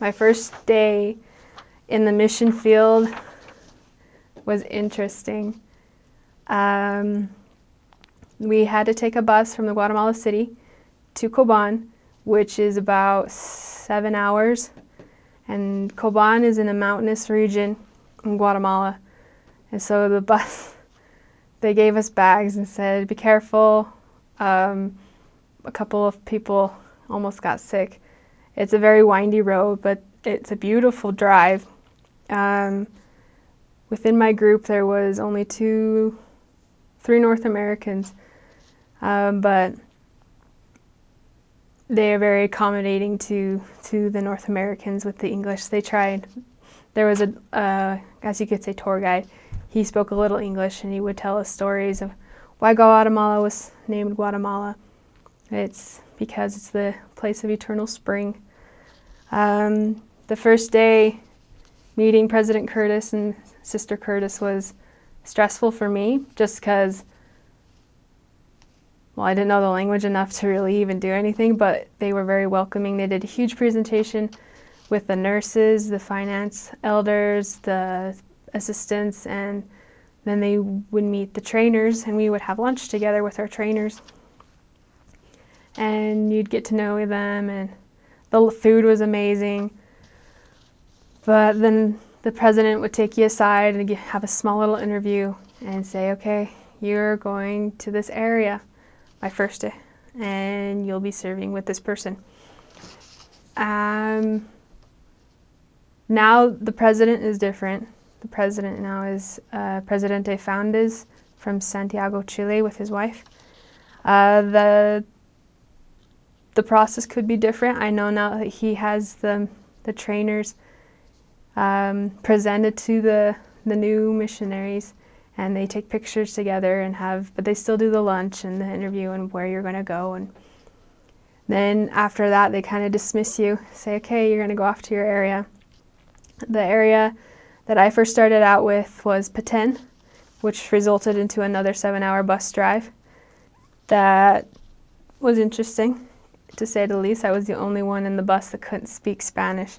My first day in the mission field was interesting. We had to take a bus from the Guatemala City to Coban, which is about 7 hours. And Coban is in a mountainous region in Guatemala. And so the bus, they gave us bags and said, be careful. A couple of people almost got sick. It's a very windy road, but it's a beautiful drive. Within my group, there was only 3 North Americans, but they are very accommodating to the North Americans with the English. They tried. There was as you could say, tour guide. He spoke a little English, and he would tell us stories of why Guatemala was named Guatemala. It's because it's the place of eternal spring. The first day meeting President Curtis and Sister Curtis was stressful for me, just because, well, I didn't know the language enough to really even do anything, but they were very welcoming. They did a huge presentation with the nurses, the finance elders, the assistants, and then they would meet the trainers, and we would have lunch together with our trainers. And you'd get to know them, and the food was amazing. But then the president would take you aside and have a small little interview and say, okay, you're going to this area my first day, and you'll be serving with this person. Now the president is different. The president now is Presidente Faundes from Santiago, Chile, with his wife. The process could be different. I know now that he has the trainers presented to the new missionaries, and they take pictures together but they still do the lunch and the interview and where you're going to go. And then after that, they kind of dismiss you, say, okay, you're going to go off to your area. The area that I first started out with was Petén, which resulted into another 7-hour bus drive. That was interesting, to say the least. I was the only one in the bus that couldn't speak Spanish.